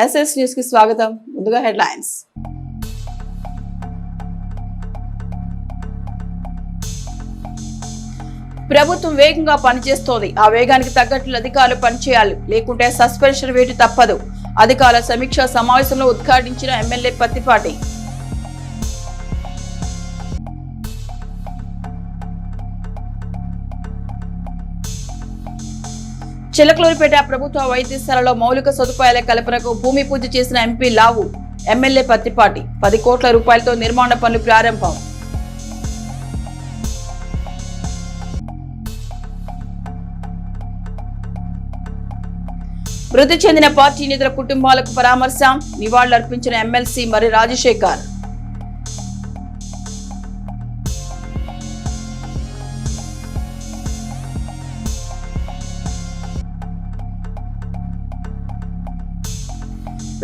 SS news కి స్వాగతం. ముందుగా హెడ్లైన్స్. ప్రభుత్వం వేగంగా పనిచేస్తోంది. ఆ వేగానికి తగ్గట్లు అధికారులు పనిచేయాలి, లేకుంటే సస్పెన్షన్ వేటు తప్పదు. అధికారుల సమీక్షా సమావేశంలో ఉద్ఘాటించిన ఎమ్మెల్యే పత్తిపాటి. చిలకలూరిపేట ప్రభుత్వ వైద్యశాలలో మౌలిక సదుపాయాల కల్పనకు భూమి పూజ చేసిన ఎంపీ లావు, ఎమ్మెల్యే పత్తిపాటి. 10 కోట్ల రూపాయలతో నిర్మాణ పనులు ప్రారంభం. మృతి చెందిన పార్టీ నేతల కుటుంబాలకు పరామర్శ, నివాళులర్పించిన ఎమ్మెల్సీ మరి రాజశేఖర్.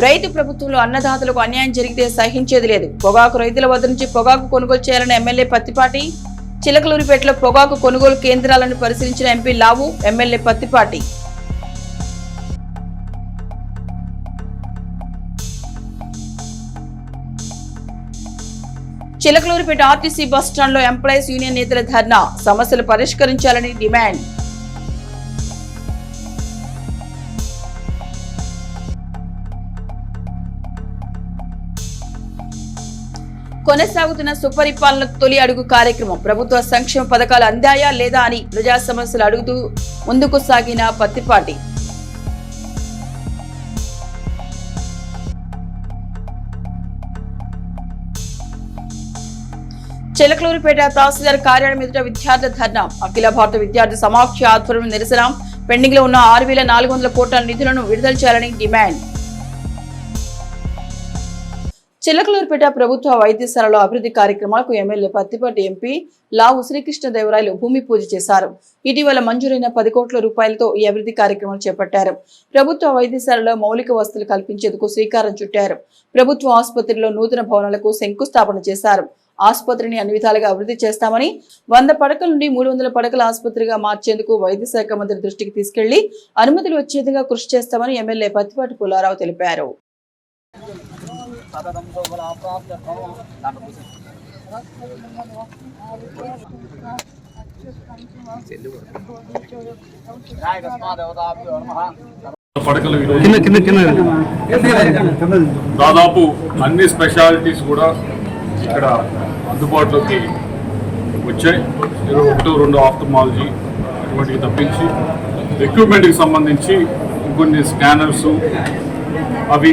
రైతు ప్రభుత్వంలో అన్నదాతలకు అన్యాయం జరిగితే సహించేది లేదు. పొగాకు రైతుల వద్ద నుంచి పొగాకు కొనుగోలు చేయాలని ఎమ్మెల్యే పత్తిపాటి. చిలకలూరిపేటలో పొగాకు కొనుగోలు కేంద్రాలను పరిశీలించిన MP Lavu, MLA Pattipati. Chilakaluripet RTC bus stand లో ఎంప్లాయీస్ యూనియన్ నేతల ధర్నా, సమస్యలు పరిష్కరించాలని డిమాండ్. కొనసాగుతున్న సుపరిపాలన తొలి అడుగు కార్యక్రమం. ప్రభుత్వ సంక్షేమ పథకాలు అందాయా లేదా అని ప్రజా సమస్యలు అడుగుతూ ముందుకు సాగిన పత్తిపాటి. చిలకలూరిపేట తహసీల్దార్ కార్యాలయం ఎదుట విద్యార్థుల ధర్నా. అఖిల భారత విద్యార్థి సమాఖ్య ఆధ్వర్యంలో నిరసన. పెండింగ్ లో ఉన్న 6,400 కోట్ల నిధులను విడుదల చేయాలని డిమాండ్. చిలకలూరిపేట ప్రభుత్వ వైద్యశాలలో అభివృద్ధి కార్యక్రమాలకు ఎమ్మెల్యే పత్తిపాటి, ఎంపీ లావు శ్రీకృష్ణదేవరాయలు భూమి పూజ చేశారు. ఇటీవల మంజూరైన 10 కోట్ల రూపాయలతో ఈ అభివృద్ధి కార్యక్రమాలు చేపట్టారు. ప్రభుత్వ వైద్యశాలలో మౌలిక వసతులు కల్పించేందుకు శ్రీకారం చుట్టారు. ప్రభుత్వ ఆసుపత్రిలో నూతన భవనాలకు శంకుస్థాపన చేశారు. ఆసుపత్రిని అన్ని విధాలుగా అభివృద్ధి చేస్తామని, 100 పడకల నుండి 300 పడకల ఆసుపత్రిగా మార్చేందుకు వైద్య శాఖ మంత్రి దృష్టికి తీసుకెళ్లి అనుమతులు వచ్చేందుగా కృషి చేస్తామని ఎమ్మెల్యే పత్తిపాటి పుల్లారావు తెలిపారు. దాదాపు అన్ని స్పెషాలిటీస్ కూడా ఇక్కడ అందుబాటులోకి వచ్చాయి. 1-2 ఆఫ్థమాలజీ అటువంటివి తప్పించి ఎక్విప్మెంట్కి సంబంధించి కొన్ని స్కానర్సు అవి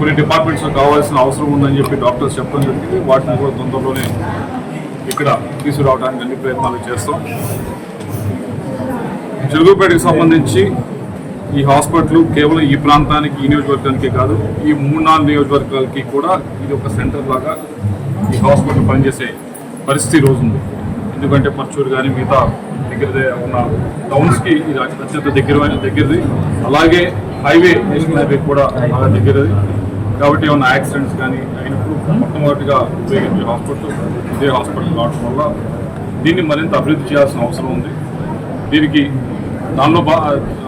కొన్ని డిపార్ట్మెంట్స్లో కావాల్సిన అవసరం ఉందని చెప్పి డాక్టర్స్ చెప్పడం జరిగింది. వాటిని కూడా తొందరలోనే ఇక్కడ తీసుకురావడానికి అన్ని ప్రయత్నాలు చేస్తాం. చిలుగుపేటకి సంబంధించి ఈ హాస్పిటల్ కేవలం ఈ ప్రాంతానికి, ఈ నియోజకవర్గానికి కాదు, ఈ 3-4 నియోజకవర్గాలకి కూడా ఇది ఒక సెంటర్ లాగా ఈ హాస్పిటల్ పనిచేసే పరిస్థితి రోజు ఉంది. ఎందుకంటే పర్చూరు కానీ మిగతా దగ్గరదే ఉన్న టౌన్స్కి ఇది అత్యంత దగ్గరది. అలాగే హైవే, నేషనల్ హైవే కూడా బాగా దగ్గరది. కాబట్టి ఏమైనా యాక్సిడెంట్స్ కానీ అయినప్పుడు మొట్టమొదటిగా ఉపయోగించే హాస్పిటల్ ఇదే హాస్పిటల్ కావడం వల్ల దీన్ని మరింత అభివృద్ధి చేయాల్సిన అవసరం ఉంది. దీనికి దానిలో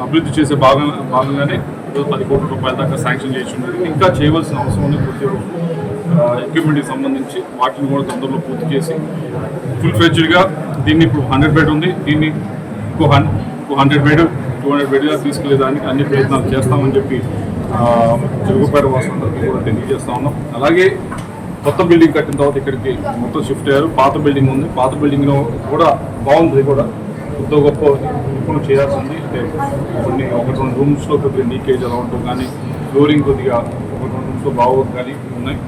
అభివృద్ధి చేసే భాగంగానే 10 కోట్ల రూపాయల దాకా శాంక్షన్ చేసి ఉన్నది. ఇంకా చేయవలసిన అవసరం ఉంది. ప్రతి ఎక్విప్మెంట్కి సంబంధించి వాటిని కూడా తొందరలో పూర్తి చేసి ఫుల్ ఫ్లెడ్జ్డ్గా దీన్ని ఇప్పుడు 100 బెడ్ ఉంది, దీన్ని ఇంకో 100 బెడ్ 200 బెడ్గా తీసుకెళ్లేదానికి అన్ని ప్రయత్నాలు చేస్తామని చెప్పి చిలుగుపేట వాసులందరికీ కూడా తెలియజేస్తా ఉన్నాం. అలాగే కొత్త బిల్డింగ్ కట్టిన తర్వాత ఇక్కడికి మొత్తం షిఫ్ట్ అయ్యారు. పాత బిల్డింగ్ ఉంది, పాత బిల్డింగ్లో కూడా బాగుంది. కూడా కొత్త గొప్ప ఇప్పుడు చేయాల్సి ఉంది. అంటే కొన్ని 1-2 రూమ్స్లో కొద్దిగా లీకేజ్ అలా ఉంటుంది, కానీ ఫ్లోరింగ్ కొద్దిగా 1-2 రూమ్స్లో బాగోదు కానీ ఉన్నాయి.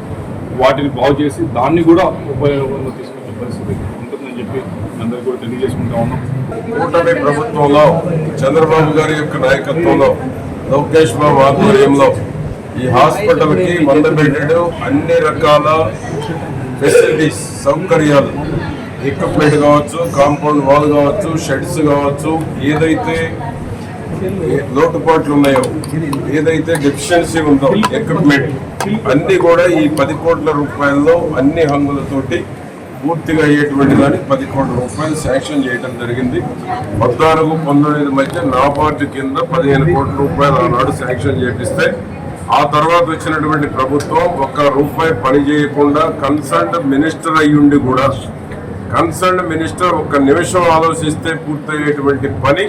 వాటిని బాగు చేసి దాన్ని కూడా ఉపయోగంలో తీసుకొచ్చే పరిస్థితి ఉంటుందని చెప్పి అందరికీ కూడా తెలియజేసుకుంటా ఉన్నాం. కూటమి ప్రభుత్వంలో చంద్రబాబు గారి యొక్క నాయకత్వంలో, లోకేష్ బాబు ఆధ్వర్యంలో ఈ హాస్పిటల్కి 100 బెడ్లు, అన్ని రకాల ఫెసిలిటీస్, సౌకర్యాలు, ఎక్విప్మెంట్ కావచ్చు, కాంపౌండ్ వాల్ కావచ్చు, షెడ్స్ కావచ్చు, ఏదైతే లోటుపాట్లు ఉన్నాయో, ఏదైతే డెఫిషియన్సీ ఉందో ఎక్విప్మెంట్ అన్నీ కూడా ఈ 10 కోట్ల రూపాయల్లో అన్ని హంగులతోటి పూర్తిగా అయ్యేటువంటి దానికి 10 కోట్ల రూపాయలు శాంక్షన్ చేయడం జరిగింది. 14-19 మధ్య నాబార్డు కింద 15 కోట్ల రూపాయలు ఆనాడు శాంక్షన్ చేపిస్తే ఆ తర్వాత వచ్చినటువంటి ప్రభుత్వం ఒక్క రూపాయి పని చేయకుండా కన్సర్న్డ్ మినిస్టర్ అయ్యుండి కూడా కన్సర్న్డ్ మినిస్టర్ ఒక్క నిమిషం ఆలోచిస్తే పూర్తయ్యేటువంటి పని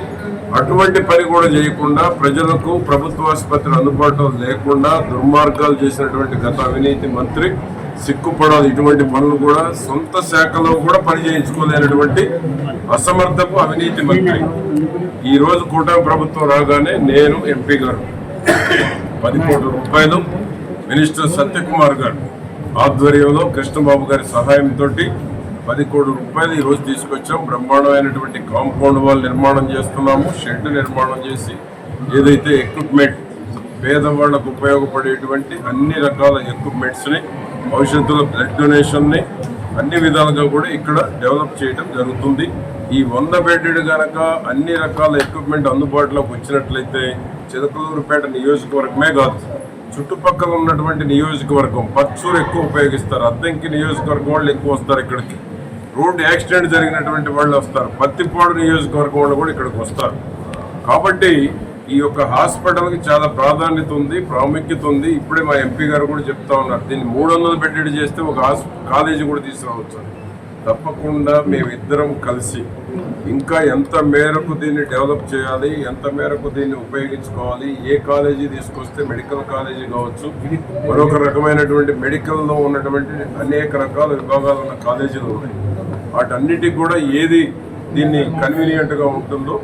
అటువంటి పని కూడా చేయకుండా ప్రజలకు ప్రభుత్వ ఆసుపత్రులు అందుబాటులో లేకుండా దుర్మార్గాలు చేసినటువంటి గత అవినీతి మంత్రి సిగ్గుపడాలి. ఇటువంటి పనులు కూడా సొంత శాఖలో కూడా పని చేయించుకోలేనటువంటి అసమర్థపు అవినీతి మంత్రి. ఈ రోజు కూటమి ప్రభుత్వం రాగానే నేను ఎంపీ గారు 10 కోట్ల రూపాయలు మినిస్టర్ సత్యకుమార్ గారు ఆధ్వర్యంలో కృష్ణబాబు గారి సహాయంతో 10 కోట్ల రూపాయలు ఈ రోజు తీసుకొచ్చాం. బ్రహ్మాండమైనటువంటి కాంపౌండ్ వాల్ నిర్మాణం చేస్తున్నాము. షెడ్ నిర్మాణం చేసి ఏదైతే ఎక్విప్మెంట్ పేదవాళ్లకు ఉపయోగపడేటువంటి అన్ని రకాల ఎక్విప్మెంట్స్ని భవిష్యత్తులో బ్లడ్ డొనేషన్ని అన్ని విధాలుగా కూడా ఇక్కడ డెవలప్ చేయడం జరుగుతుంది. ఈ 100 బెడ్డెడ్ కనుక అన్ని రకాల ఎక్విప్మెంట్ అందుబాటులోకి వచ్చినట్లయితే చిలకలూరుపేట నియోజకవర్గమే కాదు, చుట్టుపక్కల ఉన్నటువంటి నియోజకవర్గం పచ్చూరు ఎక్కువ ఉపయోగిస్తారు, అద్దంకి నియోజకవర్గం వాళ్ళు ఎక్కువ వస్తారు ఇక్కడికి, రోడ్డు యాక్సిడెంట్ జరిగినటువంటి వాళ్ళు వస్తారు, పత్తిపాడు నియోజకవర్గం వాళ్ళు కూడా ఇక్కడికి వస్తారు. కాబట్టి ఈ యొక్క హాస్పిటల్కి చాలా ప్రాధాన్యత ఉంది, ప్రాముఖ్యత ఉంది. ఇప్పుడే మా ఎంపీ గారు కూడా చెప్తా ఉన్నారు, దీన్ని 300 బెడ్డెడ్ చేస్తే ఒక కాలేజీ కూడా తీసుకురావచ్చు. తప్పకుండా మేమిద్దరం కలిసి ఇంకా ఎంత మేరకు దీన్ని డెవలప్ చేయాలి, ఎంత మేరకు దీన్ని ఉపయోగించుకోవాలి, ఏ కాలేజీ తీసుకొస్తే మెడికల్ కాలేజీ కావచ్చు, మరొక రకమైనటువంటి మెడికల్లో ఉన్నటువంటి అనేక రకాల విభాగాలు ఉన్న కాలేజీలు ఉన్నాయి. వాటన్నిటికి కూడా ఏది దీన్ని కన్వీనియంట్గా ఉంటుందో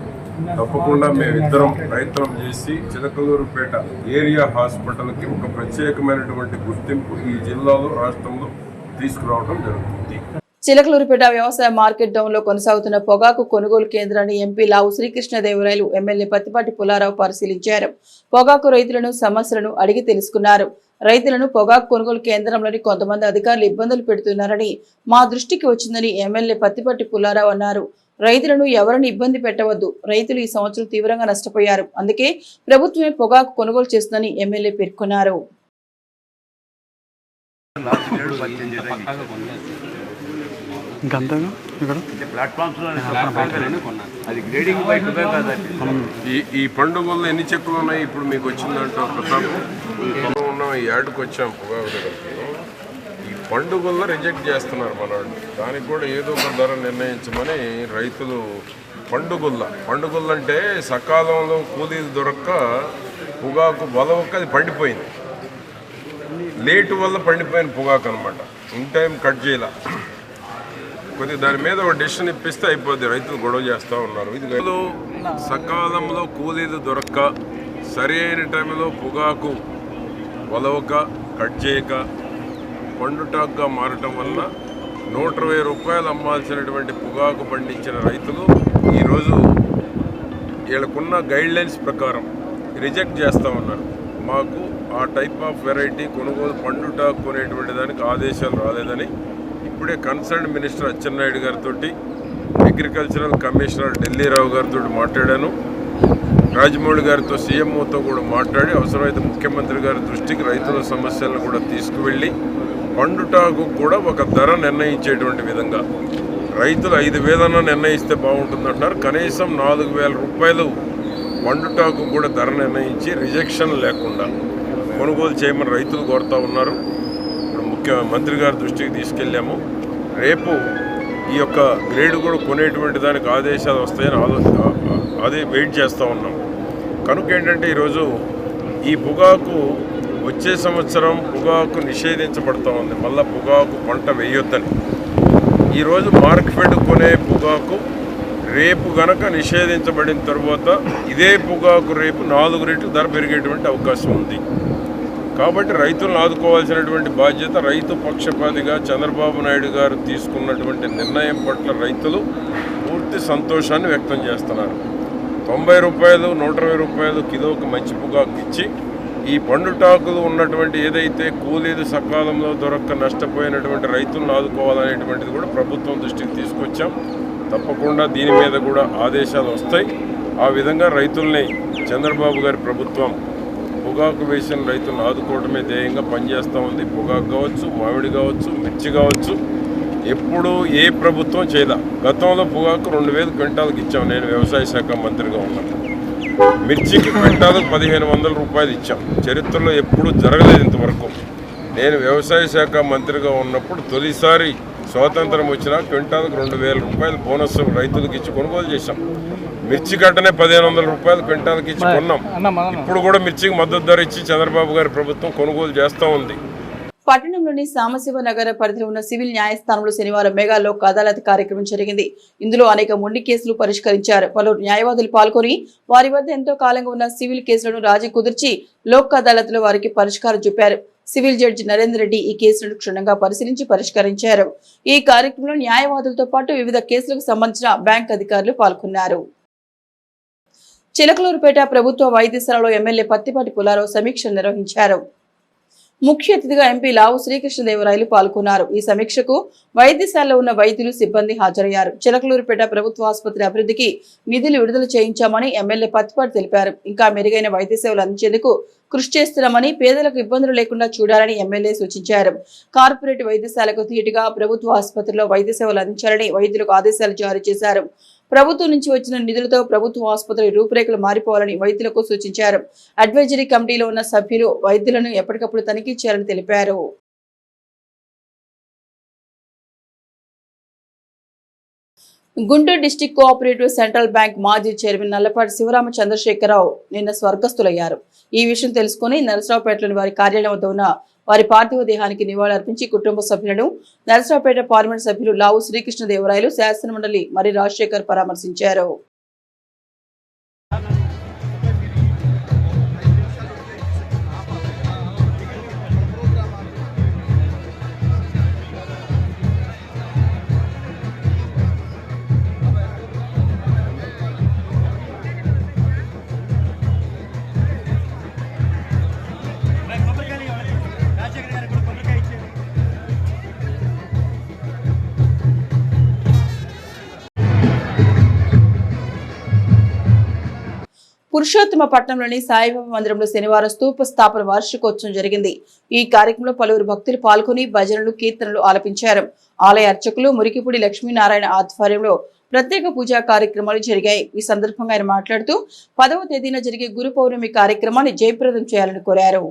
తప్పకుండా మేమిద్దరం ప్రయత్నం చేసి చిలకలూరుపేట ఏరియా హాస్పిటల్కి ఒక ప్రత్యేకమైనటువంటి గుర్తింపు ఈ జిల్లాలో రాష్ట్రంలో తీసుకురావడం జరుగుతుంది. చిలకలూరుపేట వ్యవసాయ మార్కెట్ డౌన్ లో కొనసాగుతున్న పొగాకు కొనుగోలు కేంద్రాన్ని ఎంపీ లావు శ్రీకృష్ణదేవరాయలు ఎమ్మెల్యే పత్తిపాటి పుల్లారావు పరిశీలించారు. పొగాకు రైతులను సమస్యలను అడిగి తెలుసుకున్నారు. రైతులను పొగాకు కొనుగోలు కేంద్రంలోని కొంతమంది అధికారులు ఇబ్బందులు పెడుతున్నారని మా దృష్టికి వచ్చిందని ఎమ్మెల్యే పత్తిపాటి పుల్లారావు అన్నారు. రైతులను ఎవరిని ఇబ్బంది పెట్టవద్దు, రైతులు ఈ సంవత్సరం తీవ్రంగా నష్టపోయారు, అందుకే ప్రభుత్వమే పొగాకు కొనుగోలు చేస్తుందని ఎమ్మెల్యే పేర్కొన్నారు. ఈ పండుగల్లో ఎన్ని చెక్కులు ఉన్నాయి ఇప్పుడు మీకు వచ్చిందంటే ప్రతాప్ ఉన్న ఈ యాడ్కి వచ్చాం పొగాకు దగ్గరికి. ఈ పండుగల్లో రిజెక్ట్ చేస్తున్నారు మనవాళ్ళు, దానికి కూడా ఏదో ఒక ధర నిర్ణయించమని రైతులు పండుగలు అంటే సకాలంలో కూలీలు దొరక్క పొగాకు బలవక్క అది పండిపోయింది, లేటు వల్ల పండిపోయిన పొగాకు అనమాట. ఇన్ టైం కట్ చేయాల, కొద్దిగా దాని మీద ఒక డెసిషన్ ఇప్పిస్తే అయిపోద్ది. రైతులు గొడవ చేస్తూ ఉన్నారు. ఇది సకాలంలో కూలీలు దొరక్క సరి అయిన టైంలో పొగాకు వలవక కట్ చేయక పండుటాకుగా మారటం వల్ల 120 రూపాయలు అమ్మాల్సినటువంటి పొగాకు పండించిన రైతులు ఈరోజు వీళ్ళకున్న గైడ్లైన్స్ ప్రకారం రిజెక్ట్ చేస్తూ ఉన్నారు. మాకు ఆ టైప్ ఆఫ్ వెరైటీ కొనుగోలు పండుటాకు కొనేటువంటి దానికి ఆదేశాలు రాలేదని ఇప్పుడే కన్సర్న్ మినిస్టర్ అచ్చెన్నాయుడు గారితో, అగ్రికల్చరల్ కమిషనర్ ఢిల్లీరావు గారితో మాట్లాడాను. రాజమౌళి గారితో సీఎంఓతో కూడా మాట్లాడి అవసరమైతే ముఖ్యమంత్రి గారి దృష్టికి రైతుల సమస్యలను కూడా తీసుకువెళ్ళి పండుటాకు కూడా ఒక ధర నిర్ణయించేటువంటి విధంగా రైతులు 5,000 నిర్ణయిస్తే బాగుంటుందంటున్నారు. కనీసం 4,000 రూపాయలు పండుటాకు కూడా ధర నిర్ణయించి రిజెక్షన్ లేకుండా కొనుగోలు చేయమని రైతులు కోరుతూ ఉన్నారు. ఇప్పుడు ముఖ్యమంత్రి గారి దృష్టికి తీసుకెళ్ళాము. రేపు ఈ యొక్క గ్రేడ్ కూడా కొనేటువంటి దానికి ఆదేశాలు వస్తాయని అదే వెయిట్ చేస్తూ ఉన్నాం. కనుక ఏంటంటే ఈరోజు ఈ పొగాకు వచ్చే సంవత్సరం పొగాకు నిషేధించబడుతూ ఉంది. మళ్ళీ పొగాకు పంట వేయొద్దని ఈరోజు మార్కెట్ కొనే పొగాకు రేపు గనక నిషేధించబడిన తర్వాత ఇదే పొగాకు రేపు 4 రెట్లు ధర పెరిగేటువంటి అవకాశం ఉంది. కాబట్టి రైతులను ఆదుకోవాల్సినటువంటి బాధ్యత రైతు పక్షపాతిగా చంద్రబాబు నాయుడు గారు తీసుకున్నటువంటి నిర్ణయం పట్ల రైతులు పూర్తి సంతోషాన్ని వ్యక్తం చేస్తున్నారు. 90 రూపాయలు 120 రూపాయలు కిలోకి మంచి పొగాకు ఇచ్చి ఈ పండుటాకులు ఉన్నటువంటి ఏదైతే కూలీలు సకాలంలో దొరక్క నష్టపోయినటువంటి రైతులను ఆదుకోవాలనేటువంటిది కూడా ప్రభుత్వం దృష్టికి తీసుకొచ్చాం. తప్పకుండా దీని మీద కూడా ఆదేశాలు వస్తాయి. ఆ విధంగా రైతుల్ని చంద్రబాబు గారి ప్రభుత్వం పొగాకు వేసిన రైతులను ఆదుకోవడమే ధ్యేయంగా పనిచేస్తూ ఉంది. పొగాకు కావచ్చు, మామిడి కావచ్చు, మిర్చి కావచ్చు, ఎప్పుడు ఏ ప్రభుత్వం చేయదా. గతంలో పొగాకు 2000 క్వింటాలకు ఇచ్చాం నేను వ్యవసాయ శాఖ మంత్రిగా ఉన్నప్పుడు. మిర్చికి క్వింటాలకు 1500 రూపాయలు ఇచ్చాం. చరిత్రలో ఎప్పుడూ జరగలేదు ఇంతవరకు. నేను వ్యవసాయ శాఖ మంత్రిగా ఉన్నప్పుడు తొలిసారి స్వాతంత్రం వచ్చినా క్వింటాలకు 2000 రూపాయలు బోనస్ రైతులకు ఇచ్చి కొనుగోలు చేశాం. మిర్చి కట్టనే 1500 రూపాయలు క్వింటాలకు ఇచ్చి కొన్నాం. ఇప్పుడు కూడా మిర్చికి మద్దతు ధర ఇచ్చి చంద్రబాబు గారి ప్రభుత్వం కొనుగోలు చేస్తూ ఉంది. పట్టణంలోని సామశివ నగర పరిధిలో ఉన్న సివిల్ న్యాయస్థానంలో శనివారం మెగా లోక్ అదాలత్ కార్యక్రమం జరిగింది. ఇందులో అనేక మొండి కేసులు పరిష్కరించారు. పలువురు న్యాయవాదులు పాల్గొని వారి వద్ద ఎంతో కాలంగా ఉన్న సివిల్ కేసులను రాజీ కుదిర్చి లోక్ అదాలత్ లో వారికి పరిష్కారం చూపారు. సివిల్ జడ్జి నరేందర్ రెడ్డి ఈ కేసులను క్షుణ్ణంగా పరిశీలించి పరిష్కరించారు. ఈ కార్యక్రమంలో న్యాయవాదులతో పాటు వివిధ కేసులకు సంబంధించిన బ్యాంక్ అధికారులు పాల్గొన్నారు. చిలకలూరుపేట ప్రభుత్వ వైద్యశాలలో ఎమ్మెల్యే పత్తిపాటి పుల్లారావు సమీక్ష నిర్వహించారు. ముఖ్య అతిథిగా ఎంపీ లావు శ్రీకృష్ణదేవరాయలు పాల్గొన్నారు. ఈ సమీక్షకు వైద్యశాలలో ఉన్న వైద్యులు సిబ్బంది హాజరయ్యారు. చిలకలూరుపేట ప్రభుత్వ ఆసుపత్రి అభివృద్ధికి నిధులు విడుదల చేయించామని ఎమ్మెల్యే పత్తిపాటి తెలిపారు. ఇంకా మెరుగైన వైద్య సేవలు అందించేందుకు కృషి చేస్తున్నామని, పేదలకు ఇబ్బందులు లేకుండా చూడాలని ఎమ్మెల్యే సూచించారు. కార్పొరేట్ వైద్యశాలకు ధీటుగా ప్రభుత్వ ఆసుపత్రిలో వైద్య సేవలు అందించాలని వైద్యులకు ఆదేశాలు జారీ చేశారు. ప్రభుత్వం నుంచి వచ్చిన నిధులతో ప్రభుత్వ ఆసుపత్రి రూపురేఖలు మారిపోవాలని వైద్యులకు సూచించారు. అడ్వైజరీ కమిటీలో ఉన్న సభ్యులు వైద్యులను ఎప్పటికప్పుడు తనిఖీ చేయాలని తెలిపారు. Guntur district cooperative central bank మాజీ చైర్మన్ నల్లపాటి శివరామ చంద్రశేఖరరావు నిన్న స్వర్గస్థులయ్యారు. ఈ విషయం తెలుసుకుని నరసరావుపేటలోని వారి కార్యాలయం వద్ద ఉన్న వారి పార్థివ దేహానికి నివాళులర్పించి కుటుంబ సభ్యులను నరసరావుపేట పార్లమెంట్ సభ్యులు లావు శ్రీకృష్ణదేవరాయలు, శాసనమండలి మరి రాజశేఖర్ పరామర్శించారు. పురుషోత్తమ పట్టణంలోని సాయిబాబా మందిరంలో శనివారం స్తూప స్థాపన వార్షికోత్సవం జరిగింది. ఈ కార్యక్రమంలో పలువురు భక్తులు పాల్గొని భజనలు, కీర్తనలు ఆలపించారు. ఆలయ అర్చకులు మురికిపూడి లక్ష్మీనారాయణ ఆధ్వర్యంలో ప్రత్యేక పూజా కార్యక్రమాలు జరిగాయి. ఈ సందర్భంగా ఆయన మాట్లాడుతూ 10వ తేదీన జరిగే గురు పౌర్ణమి కార్యక్రమాన్ని జయప్రదం చేయాలని కోరారు.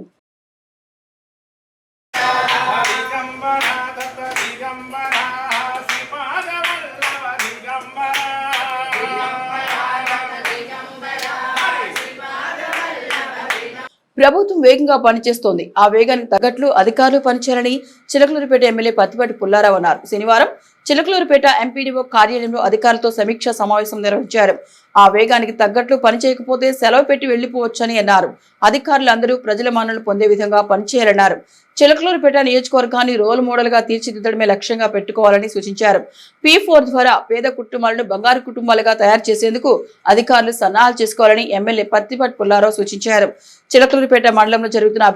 ప్రభుత్వం వేగంగా పనిచేస్తోంది. ఆ వేగానికి తగ్గట్లు అధికారులు పనిచేయాలని చిలకలూరుపేట ఎమ్మెల్యే పత్తిపాటి పుల్లారావు అన్నారు. శనివారం చిలకలూరుపేట ఎంపీడీఓ కార్యాలయంలో అధికారులతో సమీక్షా సమావేశం నిర్వహించారు. ఆ వేగానికి తగ్గట్లు పనిచేయకపోతే సెలవు పెట్టి వెళ్లిపోవచ్చని అన్నారు. అధికారులు అందరూ ప్రజల మన్ననలు పొందే విధంగా పనిచేయాలన్నారు. చిలకలూరుపేట నియోజకవర్గాన్ని రోల్ మోడల్ గా తీర్చిదిద్దడమే లక్ష్యంగా పెట్టుకోవాలని సూచించారు. P4 ద్వారా పేద కుటుంబాలను బంగారు కుటుంబాలుగా తయారు చేసేందుకు అధికారులు సన్నాహాలు చేసుకోవాలని ఎమ్మెల్యే పత్తిపాటి పుల్లారావు సూచించారు. చిలకలూరుపేట మండలంలో జరుగుతున్న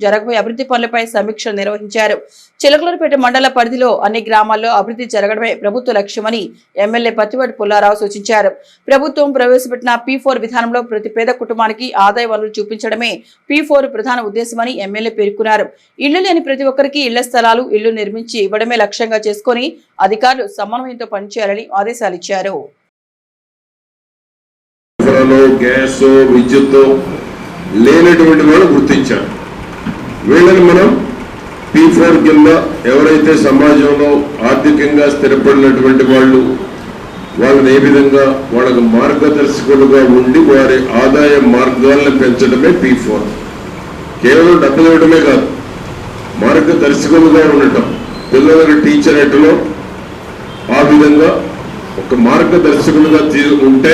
జరగబోయే అభివృద్ధి పనులపై సమీక్ష నిర్వహించారు. చిలకలూరుపేట మండల పరిధిలో అన్ని గ్రామాల్లో అభివృద్ధి జరగడమే ప్రభుత్వ లక్ష్యమని ఎమ్మెల్యే పత్తిపాటి పుల్లారావు సూచించారు. ప్రభుత్వం ప్రవేశపెట్టిన P4 విధానంలో ప్రతి పేద కుటుంబానికి ఆదాయ వనరులు చూపించడమే P4 ప్రధాన ఉద్దేశమని ఎమ్మెల్యే పేర్కొన్నారు. ఇళ్లు లేని ప్రతి ఒక్కరికి ఇళ్ల స్థలాలు, ఇళ్లు నిర్మించి ఇవ్వడమే లక్ష్యంగా చేసుకుని అధికారులు సమన్వయంతో పనిచేయాలని ఆదేశాలు ఇచ్చారు. లేనటువంటి వాళ్ళు గుర్తించారు. వీళ్ళని మనం P4 కింద ఎవరైతే సమాజంలో ఆర్థికంగా స్థిరపడినటువంటి వాళ్ళని ఏ విధంగా వాళ్ళకు మార్గదర్శకులుగా ఉండి వారి ఆదాయ మార్గాలను పెంచడమే P4. కేవలం డబ్బులు ఇవ్వడమే కాదు, మార్గదర్శకులుగా ఉండటం. పిల్లలకు టీచర్ ఎట్లో ఆ విధంగా ఒక మార్గదర్శకులుగా ఉంటే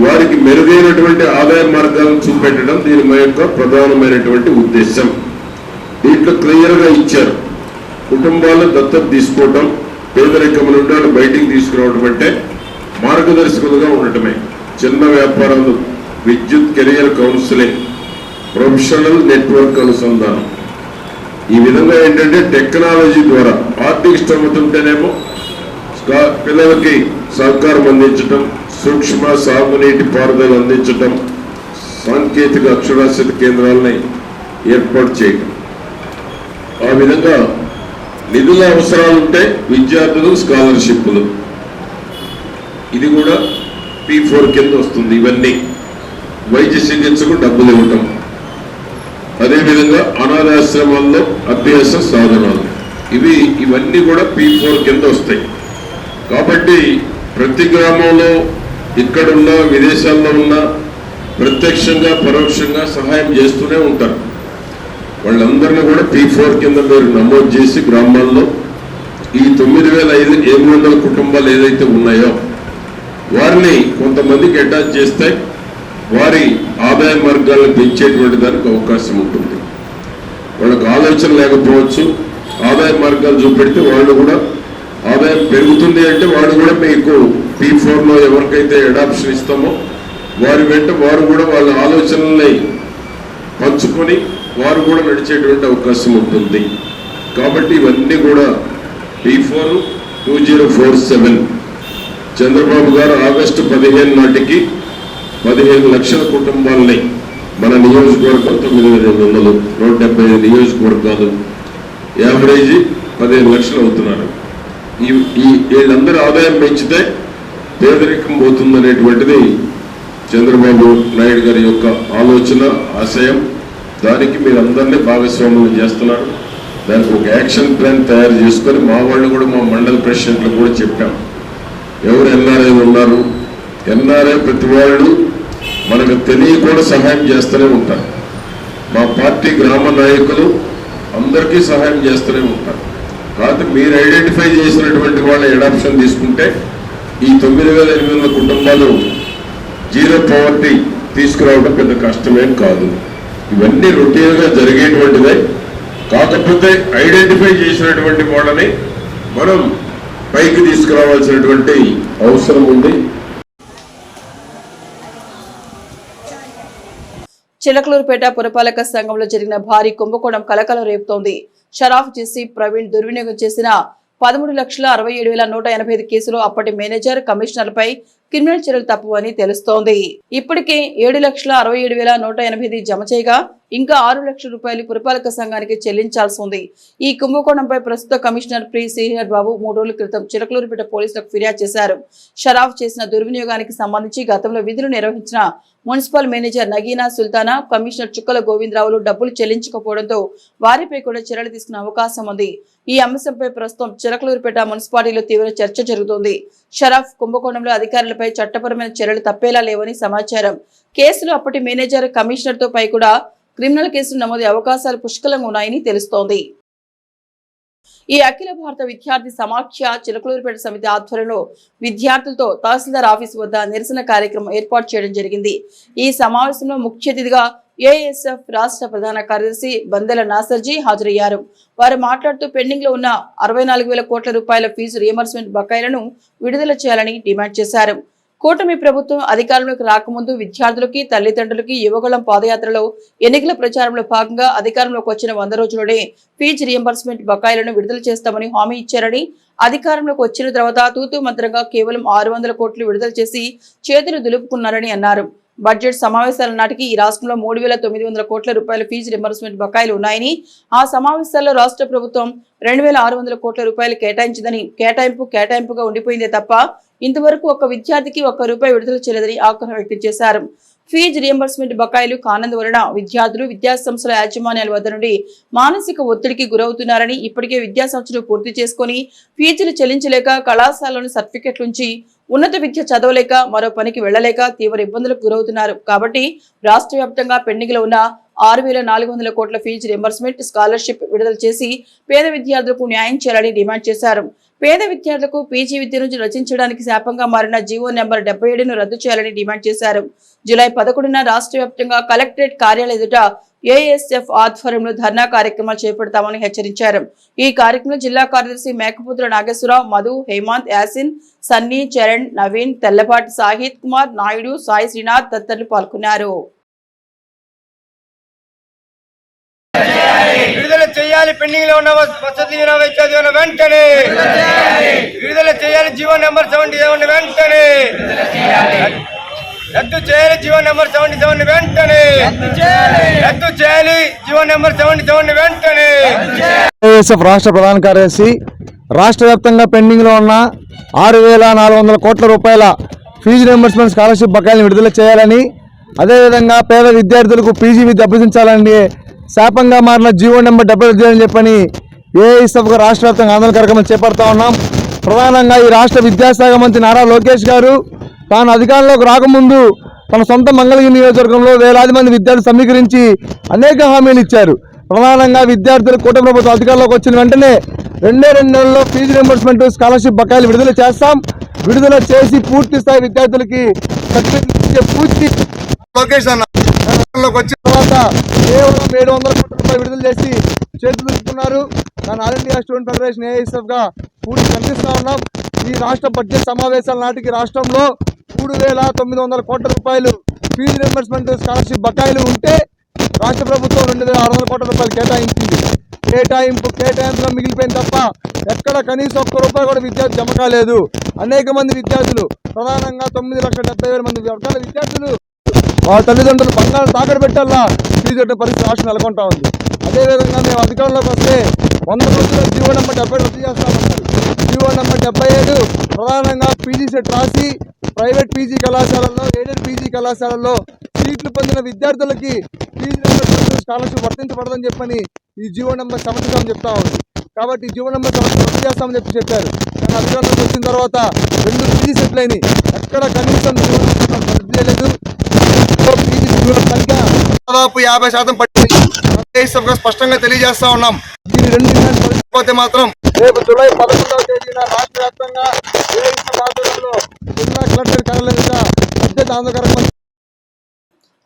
వారికి మెరుగైనటువంటి ఆదాయ మార్గాలను చూపెట్టడం దీని మా యొక్క ప్రధానమైనటువంటి ఉద్దేశం. దీంట్లో క్లియర్గా ఇచ్చారు. కుటుంబాలను దత్తత తీసుకోవటం, పేదరికం నుండి బయటికి తీసుకురావడం అంటే మార్గదర్శకులుగా ఉండటమే. చిన్న వ్యాపారాలు, విద్యుత్ కెరియర్ కౌన్సిలింగ్, ప్రొఫెషనల్ నెట్వర్క్ అనుసంధానం. ఈ విధంగా ఏంటంటే టెక్నాలజీ ద్వారా ఆర్థిక స్తోమత ఉంటేనేమో పిల్లలకి సహకారం అందించడం, సూక్ష్మ సాగునీటి పారుదల అందించడం, సాంకేతిక అక్షరాస్యత కేంద్రాలని ఏర్పాటు చేయడం. ఆ విధంగా నిధుల అవసరాలు ఉంటే విద్యార్థులు స్కాలర్షిప్లు, ఇది కూడా P4 కింద వస్తుంది. ఇవన్నీ వైద్య చికిత్సకు డబ్బులు ఇవ్వటం, అదేవిధంగా అనాథాశ్రమాల్లో అభ్యాస సాధనాలు, ఇవన్నీ కూడా P4 కింద వస్తాయి. కాబట్టి ప్రతి గ్రామంలో ఇక్కడున్న విదేశాల్లో ఉన్న ప్రత్యక్షంగా పరోక్షంగా సహాయం చేస్తూనే ఉంటారు. వాళ్ళందరినీ కూడా P4 కింద మీరు నమోదు చేసి గ్రామాల్లో ఈ 9,800 కుటుంబాలు ఏదైతే ఉన్నాయో వారిని కొంతమందికి అటాచ్ చేస్తే వారి ఆదాయ మార్గాలను పెంచేటువంటి దానికి అవకాశం ఉంటుంది. వాళ్ళకు ఆలోచన లేకపోవచ్చు, ఆదాయ మార్గాలు చూపెడితే వాళ్ళు కూడా ఆదాయం పెరుగుతుంది అంటే వాళ్ళు కూడా మీకు P4లో ఎవరికైతే అడాప్షన్ ఇస్తామో వారి వెంట వారు కూడా వాళ్ళ ఆలోచనల్ని పంచుకొని వారు కూడా నడిచేటువంటి అవకాశం ఉంటుంది. కాబట్టి ఇవన్నీ కూడా P4 2047 చంద్రబాబు గారు ఆగస్టు 15 నాటికి 15 లక్షల కుటుంబాలని మన నియోజకవర్గం 9,800 175 నియోజకవర్గాలు యావరేజ్ 15 లక్షలు అవుతున్నారు. వీళ్ళందరూ ఆదాయం పెంచితే పేదరికం పోతుందనేటువంటిది చంద్రబాబు నాయుడు గారి యొక్క ఆలోచన, ఆశయం. దానికి మీరందరినీ భాగస్వాములు చేస్తున్నారు. దానికి ఒక యాక్షన్ ప్లాన్ తయారు చేసుకొని మా వాళ్ళు కూడా, మా మండల ప్రెసిడెంట్లు కూడా చెప్పాం. ఎవరు ఎన్ఆర్ఐ ఉన్నారు, ఎన్ఆర్ఐ ప్రతి వాళ్ళు మనకు తెలియకుండా సహాయం చేస్తూనే ఉంటారు. మా పార్టీ గ్రామ నాయకులు అందరికీ సహాయం చేస్తూనే ఉంటారు. కాబట్టి మీరు ఐడెంటిఫై చేసినటువంటి వాళ్ళ అడాప్షన్ తీసుకుంటే ఈ 9,800 కుటుంబాలు జీరో పవర్టీ తీసుకురావడం పెద్ద కష్టమేం కాదు. ఇవన్నీ రొటీన్గా జరిగేటువంటిదే. కాకపోతే ఐడెంటిఫై చేసినటువంటి వాళ్ళని మనం పైకి తీసుకురావాల్సినటువంటి అవసరం ఉంది. చిలకలూరుపేట పురపాలక సంఘంలో జరిగిన భారీ కుంభకోణం కలకలం రేపుతోంది. షరాఫ్ చేసి ప్రవీణ్ దుర్వినియోగం చేసిన 13,67,185 కేసులో అప్పటి మేనేజర్, కమిషనర్పై క్రిమినల్ చర్యలు తప్పవని తెలుస్తోంది. ఇప్పటికే 7,67,185 జమ చేయగా ఇంకా 6 లక్షల రూపాయలు పురపాలక సంఘానికి చెల్లించాల్సి ఉంది. ఈ కుంభకోణంపై ప్రస్తుత కమిషనర్ ప్రి శ్రీహర్ బాబు 3 రోజుల క్రితం చిలకలూరుపేట పోలీసులకు ఫిర్యాదు చేశారు. షరాఫ్ చేసిన దుర్వినియోగానికి సంబంధించి గతంలో విధులు నిర్వహించిన municipal manager Nagina Sultana, commissioner చుక్కల గోవిందరావులు డబ్బులు చెల్లించకపోవడంతో వారిపై కూడా చర్యలు తీసుకునే అవకాశం ఉంది. ఈ అంశంపై ప్రస్తుతం చిలకలూరుపేట మున్సిపాలిటీలో తీవ్ర చర్చ జరుగుతోంది. షరాఫ్ కుంభకోణంలో అధికారులపై చట్టపరమైన చర్యలు తప్పేలా లేవని సమాచారం. కేసులో అప్పటి మేనేజర్, కమిషనర్ తో పై కూడా క్రిమినల్ కేసులు నమోదు అవకాశాలు పుష్కలంగా ఉన్నాయని తెలుస్తోంది. ఈ అఖిల భారత విద్యార్థి సమాఖ్య చిలకలూరుపేట సమితి ఆధ్వర్యంలో విద్యార్థులతో తహసీల్దార్ ఆఫీసు వద్ద నిరసన కార్యక్రమం ఏర్పాటు చేయడం జరిగింది. ఈ సమావేశంలో ముఖ్య అతిథిగా ఏఎస్ఎఫ్ రాష్ట్ర ప్రధాన కార్యదర్శి బందెల నాసర్జీ హాజరయ్యారు. వారు మాట్లాడుతూ పెండింగ్ లో ఉన్న 64,000 కోట్ల రూపాయల ఫీజు రియంబర్స్మెంట్ బకాయిలను విడుదల చేయాలని డిమాండ్ చేశారు. కూటమి ప్రభుత్వం అధికారంలోకి రాకముందు విద్యార్థులకి, తల్లిదండ్రులకి యువగళం పాదయాత్రలో ఎన్నికల ప్రచారంలో భాగంగా అధికారంలోకి వచ్చిన 100 రోజుల్లోనే ఫీజు రియంబర్స్మెంట్ బకాయిలను విడుదల చేస్తామని హామీ ఇచ్చారని, అధికారంలోకి వచ్చిన తర్వాత తూతూ మంత్రంగా కేవలం 600 కోట్లు విడుదల చేసి చేతులు దులుపుకున్నారని అన్నారు. బడ్జెట్ సమావేశాల నాటికి ఈ రాష్ట్రంలో 3,900 కోట్ల రూపాయల ఫీజు రియంబర్స్మెంట్ బకాయిలు ఉన్నాయని, ఆ సమావేశాల్లో రాష్ట్ర ప్రభుత్వం 2,600 కోట్ల రూపాయలు కేటాయించిందని, కేటాయింపుగా ఉండిపోయిందే తప్ప ఇంతవరకు ఒక్క విద్యార్థికి ₹1 విడుదల చేయలేదని ఆగ్రహం వ్యక్తం చేశారు. ఫీజు రియంబర్స్మెంట్ బకాయిలు కానందువలన విద్యార్థులు, విద్యాసంస్థల యాజమాన్యాల వద్ద నుండి మానసిక ఒత్తిడికి గురవుతున్నారని, ఇప్పటికే విద్యాసంస్థలు పూర్తి చేసుకుని ఫీజులు చెల్లించలేక కళాశాలలోని సర్టిఫికెట్లుంచి ఉన్నత విద్య చదవలేక మరో పనికి వెళ్లలేక తీవ్ర ఇబ్బందులకు గురవుతున్నారు. కాబట్టి రాష్ట్ర వ్యాప్తంగా పెండింగ్ లో ఉన్న 6,400 కోట్ల ఫీజు రియంబర్స్మెంట్, స్కాలర్షిప్ విడుదల చేసి పేద విద్యార్థులకు న్యాయం చేయాలని డిమాండ్ చేశారు. పేద విద్యార్థులకు పీజీ విద్య నుంచి రచించడానికి శాపంగా మారిన జీవో నెంబర్ 77ను రద్దు చేయాలని డిమాండ్ చేశారు. జూలై 11న రాష్ట్ర వ్యాప్తంగా కలెక్టరేట్ కార్యాలయం ఎదుట ఏఎస్ఎఫ్ ఆధ్వర్యంలో ధర్నా కార్యక్రమాలు చేపడతామని హెచ్చరించారు. ఈ కార్యక్రమంలో జిల్లా కార్యదర్శి మేకపుత్ర నాగేశ్వరరావు, మధు, హేమంత్, యాసిన్, సన్నీ, చరణ్, నవీన్, తెల్లపాటి సాహిత్ కుమార్, నాయుడు, సాయి శ్రీనాథ్ తదితరులు పాల్గొన్నారు. విడుదల చేయాలి, పెండింగ్ లో ఉన్న వసతి విద్యార్థులను వెంటనే విడుదల చేయాలి, జీవో నెంబర్ 77 వెంటనే రద్దు చేయాలి జీవో నెంబర్ 77 వెంటనే రద్దు చేయాలి జీవో నెంబర్ 77 వెంటనే. ఏఎస్ఎఫ్ రాష్ట్ర ప్రధాన కార్యదర్శి రాష్ట్ర వ్యాప్తంగా పెండింగ్లో ఉన్న 6,400 కోట్ల రూపాయల ఫీజు రియంబర్స్మెంట్ స్కాలర్షిప్ బకాయిలను విడుదల చేయాలని, అదేవిధంగా పేద విద్యార్థులకు పీజీ విద్య అభ్యసించాలని శాపంగా మారిన జీవో నెంబర్ 72 అని చెప్పని ఏఎస్ఎఫ్గా రాష్ట్ర వ్యాప్తంగా ఆందోళన కార్యక్రమం చేపడతా ఉన్నాం. ప్రధానంగా ఈ రాష్ట్ర విద్యాశాఖ మంత్రి నారా లోకేష్ గారు తాను అధికారంలోకి రాకముందు తన సొంత మంగళగిరి నియోజకవర్గంలో వేలాది మంది విద్యార్థులు సమీకరించి అనేక హామీలు ఇచ్చారు. ప్రధానంగా విద్యార్థులు కూటమి ప్రభుత్వం అధికారంలోకి వచ్చిన వెంటనే 2 నెలల్లో ఫీజు రియంబర్స్మెంట్ స్కాలర్షిప్ బకాయిలు విడుదల చేస్తాం. విడుదల చేసి పూర్తి స్థాయి విద్యార్థులకి పూర్తి లోకేష్ అన్నలోకి వచ్చిన తర్వాత కేవలం 700 కోట్ల రూపాయలు విడుదల చేసి చేతులు దులుపుకున్నారు. దాన్ని ఆల్ ఇండియా స్టూడెంట్ ఫెడరేషన్ ఏఎస్ఎఫ్గా పూర్తి కనిపిస్తూ ఉన్నాం. ఈ రాష్ట్ర బడ్జెట్ సమావేశాల నాటికి రాష్ట్రంలో 3,900 కోట్ల రూపాయలు ఫీజు రియంబర్స్మెంట్ స్కాలర్షిప్ బకాయిలు ఉంటే రాష్ట్ర ప్రభుత్వం 2,600 కోట్ల రూపాయలు కేటాయించింది. కేటాయించడం మిగిలిపోయింది తప్ప ఎక్కడ కనీసం ఒక్క రూపాయి కూడా విద్యార్థి జమ కాలేదు. అనేక మంది విద్యార్థులు, ప్రధానంగా 9,70,000 మంది వర్గాల విద్యార్థులు వాళ్ళ తల్లిదండ్రులు బంగారు తాకట్టు పెట్టాలా ఫీజు కట్టే పరిస్థితి రాష్ట్రం నెలకొంటా ఉంది. అదేవిధంగా మేము అధికారంలోకి వస్తే 100 రోజుల్లో జీవో నెంబర్ 70 రద్దు చేస్తామన్నారు. జీవో నెంబర్ 75 ప్రధానంగా పీజీ సెట్ రాసి ప్రైవేట్ పీజీ కళాశాలల్లో, ఎయిడెడ్ పీజీ కళాశాలల్లో సీట్లు పొందిన విద్యార్థులకి ఫీజు రియంబర్స్మెంట్ స్కాలర్షిప్ వర్తించబడదని చెప్పని ఈ జీవో నెంబర్ 70 అని చెప్తా ఉంది. కాబట్టి జీవో నెంబర్ 70 రద్దు చేస్తామని చెప్పారు. కానీ అధికారంలోకి వచ్చిన తర్వాత 2 పీజీ సెట్లు అయినాయి. ఎక్కడ కనీసం జీవో నెంబర్ రద్దు చేయలేదు. పీజీ సంఖ్య దాదాపు 50% పట్టింది. స్పష్టంగా తెలియజేస్తా ఉన్నాం. దీని 2 డిమాండ్ పరిస్థితి మాత్రం రేపు జూలై 11వ తేదీన రాష్ట్ర వ్యాప్తంగా ఆధ్వర్యంలో జిల్లా కలెక్టర్ కార్యాలయం పెద్ద ఆందోళన.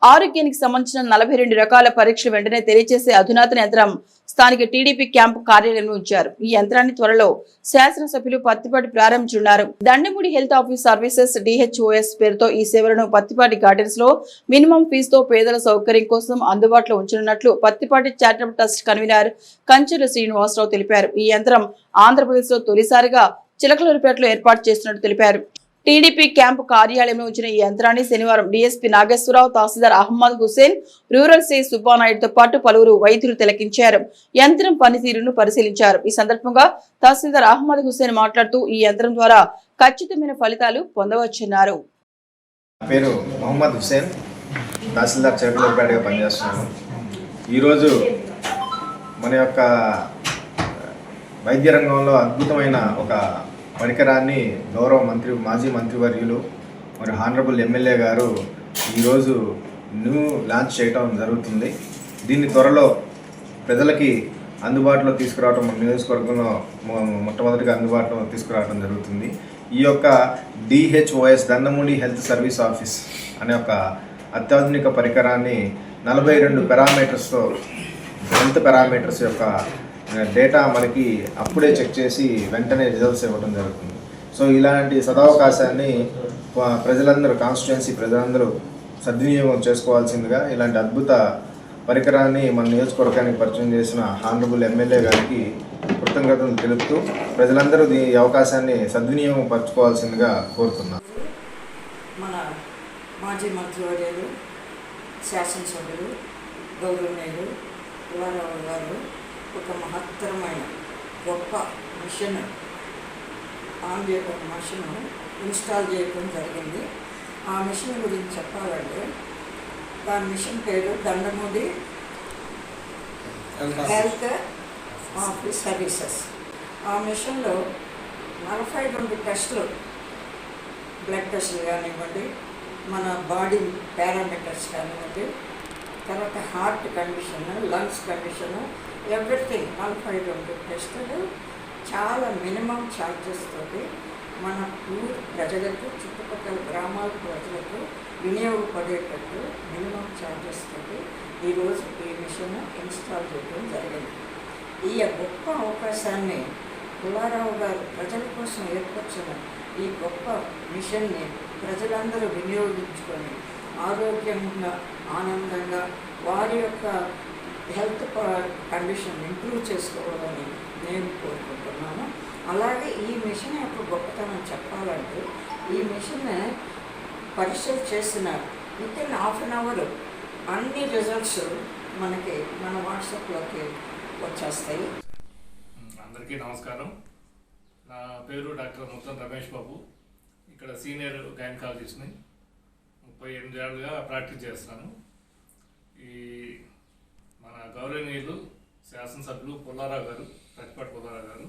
ఆరోగ్యానికి సంబంధించిన 42 రకాల పరీక్షలు వెంటనే తెలియజేసే అధునాతన యంత్రం స్థానిక టీడీపీ క్యాంపు కార్యాలయంలో ఉంచారు. ఈ యంత్రాన్ని త్వరలో శాసనసభ్యులు పత్తిపాటి ప్రారంభించనున్నారు. Dandamudi health office services DHOS పేరుతో ఈ సేవలను పత్తిపాటి గార్డెన్స్ లో మినిమం ఫీజుతో పేదల సౌకర్యం కోసం అందుబాటులో ఉంచనున్నట్లు Pattipati charitable trust convener Kanchela Srinivasarao తెలిపారు. ఈ యంత్రం ఆంధ్రప్రదేశ్ లో తొలిసారిగా చిలకలూరిపేటలో ఏర్పాటు చేస్తున్నట్టు తెలిపారు. టీడీపీ క్యాంపు కార్యాలయంలో ఉంచిన ఈ యంత్రాన్ని శనివారం డీఎస్పీ నాగేశ్వరరావు, తహసీల్దార్ అహ్మద్ హుసేన్, రూరల్ సి సుబ్బానాయుడుతో పాటు పలువురు వైద్యులు తిలకించారు. యంత్రం పనితీరును పరిశీలించారు. ఈ సందర్భంగా తహసీల్దార్ అహ్మద్ హుసేన్ మాట్లాడుతూ ఈ యంత్రం ద్వారా ఖచ్చితమైన ఫలితాలు పొందవచ్చన్నారు. పేరు మొహమ్మద్ హుసేన్, తహసీల్దార్ చిలకలూరిపేటగా పనిచేస్తున్నాను. ఈరోజు మన యొక్క వైద్య రంగంలో అద్భుతమైన ఒక పరికరాన్ని గౌరవ మాజీ మంత్రివర్యులు మరి హానరబుల్ ఎమ్మెల్యే గారు ఈరోజు లాంచ్ చేయడం జరుగుతుంది. దీన్ని త్వరలో ప్రజలకి అందుబాటులో తీసుకురావడం, మన నియోజకవర్గంలో మొట్టమొదటిగా అందుబాటులో తీసుకురావడం జరుగుతుంది. ఈ యొక్క DHOS Dandamudi health service office అనే ఒక అత్యాధునిక పరికరాన్ని 42 పారామీటర్స్తో హెల్త్ పారామీటర్స్ యొక్క డేటా మనకి అప్పుడే చెక్ చేసి వెంటనే రిజల్ట్స్ ఇవ్వడం జరుగుతుంది. సో ఇలాంటి సదవకాశాన్ని ప్రజలందరూ, కాన్స్టిట్యుయెన్సీ ప్రజలందరూ సద్వినియోగం చేసుకోవాల్సిందిగా ఇలాంటి అద్భుత పరికరాన్ని మన నియోజకవర్గానికి పరిచయం చేసిన హానరబుల్ ఎమ్మెల్యే గారికి కృతజ్ఞతలు తెలుపుతూ ప్రజలందరూ ఈ అవకాశాన్ని సద్వినియోగం పరచుకోవాల్సిందిగా కోరుతున్నాను. మన మాజీ మంత్రివర్యులు, శాసనసభ్యులు, గౌరవనీయులు పుల్లారావు గారు ఒక మహత్తరమైన గొప్ప మిషన్ ఇన్స్టాల్ చేయడం జరిగింది. ఆ మిషన్ గురించి చెప్పాలంటే ఆ మిషన్ పేరు దండమూడి హెల్త్ ఆఫీస్ సర్వీసెస్. ఆ మిషన్లో 42 టెస్టులు, బ్లడ్ టెస్టులు కానివ్వండి, మన బాడీ పారామీటర్స్ కానివ్వండి, తర్వాత heart condition, lungs condition, everything 42 టెస్టులు చాలా మినిమం ఛార్జెస్ తోటి మన ఊరు ప్రజలకు, చుట్టుపక్కల గ్రామాల ప్రజలకు వినియోగపడేటట్టు మినిమం ఛార్జెస్ తోటి ఈరోజు ఈ మిషన్ ఇన్స్టాల్ చేయడం జరిగింది. ఈ గొప్ప అవకాశాన్ని పుల్లారావు గారు ప్రజల కోసం ఏర్పరిచిన ఈ గొప్ప మిషన్ని ప్రజలందరూ వినియోగించుకొని ఆరోగ్యంగా, ఆనందంగా వారి యొక్క హెల్త్ కండిషన్ ఇంప్రూవ్ చేసుకోవాలని నేను కోరుకుంటున్నాను. అలాగే ఈ మిషన్ యొక్క గొప్పతనం చెప్పాలంటే ఈ మిషన్ పరీక్షలు చేసిన within half an hour అన్ని రిజల్ట్స్ మనకి మన వాట్సాప్లోకి వచ్చేస్తాయి. అందరికీ నమస్కారం. నా పేరు డాక్టర్ ముత్తన్ రమేష్ బాబు. ఇక్కడ సీనియర్ గైనకాలజిస్ట్ని 38 ఏళ్ళుగా ప్రాక్టీస్ చేస్తున్నాను. ఈ మన గౌరవనీయులు శాసనసభ్యులు పుల్లారావు గారు, ప్రతిపాటి పుల్లారావు గారు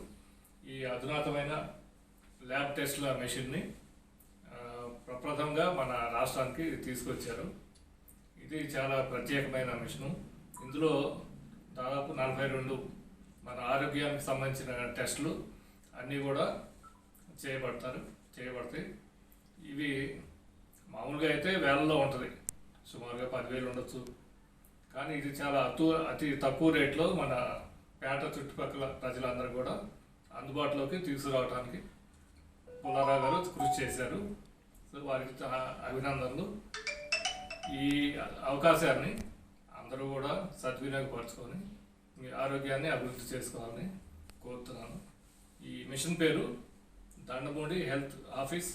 ఈ అధునాతమైన ల్యాబ్ టెస్ట్ల మెషిన్ని ప్రప్రథమంగా మన రాష్ట్రానికి తీసుకొచ్చారు. ఇది చాలా ప్రత్యేకమైన మిషను. ఇందులో దాదాపు 42 మన ఆరోగ్యానికి సంబంధించిన టెస్టులు అన్నీ కూడా చేయబడతాయి. ఇవి మామూలుగా అయితే వేలలో ఉంటుంది, సుమారుగా 10,000 ఉండొచ్చు. కానీ ఇది చాలా అతి తక్కువ రేట్లో మన పేట చుట్టుపక్కల ప్రజలందరూ కూడా అందుబాటులోకి తీసుకురావడానికి పుల్లారావు గారు కృషి చేశారు. సో వారికి అభినందనలు. ఈ అవకాశాన్ని అందరూ కూడా సద్వినియోగపరచుకొని మీ ఆరోగ్యాన్ని అభివృద్ధి చేసుకోవాలని కోరుతున్నాను. ఈ మిషన్ పేరు దండమూడి హెల్త్ ఆఫీస్